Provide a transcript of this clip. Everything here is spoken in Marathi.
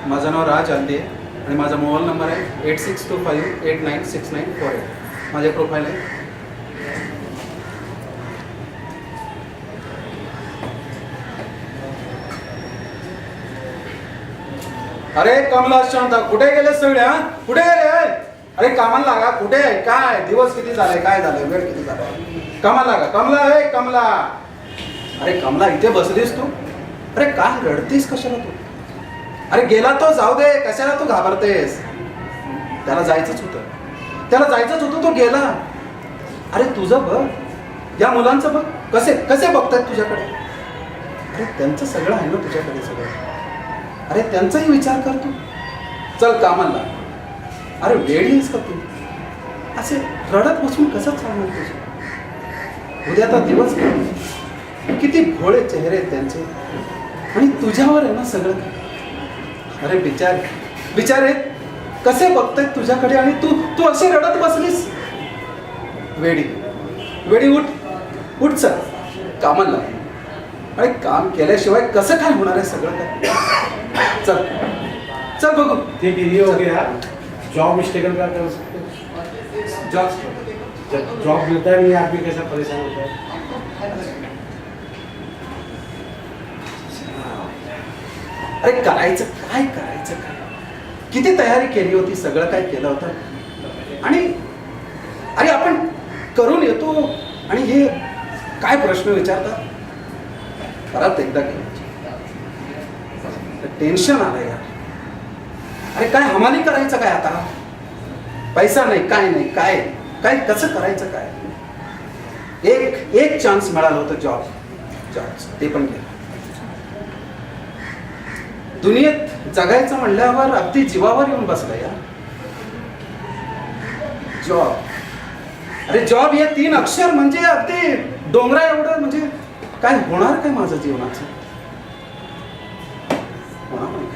माझं नाव राज आंदे आहे आणि माझा मोबाईल नंबर आहे 8625896948. माझे प्रोफाईल आहे. अरे कमला शांता, कुठे गेले सगळे? कुठे गेले? अरे कामाला लागा. कुठे आहे? काय दिवस किती झाले? काय झालं? वेळ किती झाला? कामाला लागा. कमला आहे कमला. अरे कमला, इथे बसलीस तू? अरे काय रडतीस कशाला तू? अरे गेला तो जाऊ दे, कशाला तू घाबरतेस? त्याला जायचंच होतं, तो गेला. अरे तुझं बघ, या मुलांचं बघ, कसे कसे बघतायत तुझ्याकडे. अरे त्यांचं सगळं आहे ना तुझ्याकडे सगळं. अरे त्यांचाही विचार कर तू. चल कामाला. अरे वेळ येईस का तू? असे रडत बसून कसं चालणार तुझं? उद्याचा दिवस किती भोळे चेहरे आहेत त्यांचे, आणि तुझ्यावर आहे ना सगळं काही. अरे बिचारे कसे बघतायत तुझ्याकडे, आणि तू अशी रडत बसलीस. वेडी उठ चल कामाला. अरे काम केल्याशिवाय कसं काय होणार आहे सगळं काय? चल बघू. ठीक है, ये हो गया. जॉब स्ट्रगल का कर सकते. जॉब मिलता है नहीं, आदमी कैसा परेशान होता है. अरे करायचं काय? किती तयारी केली होती, सगळं काय केलं होतं, आणि अरे आपण करून येतो आणि हे काय प्रश्न विचारतात. परत एकदा टेन्शन आलं यार. अरे काय हमाली करायचं काय आता? पैसा नाही, काय कसं करायचं काय? एक चान्स मिळालं होतं जॉब, ते पण गेलं. दुनियेत जगायचं म्हणल्यावर अगदी जीवावर येऊन बसलं यार. जॉब. अरे जॉब हे 3 अक्षर म्हणजे अगदी डोंगरा एवढं. म्हणजे काय होणार काय माझं जीवनाचं? होणार नाही.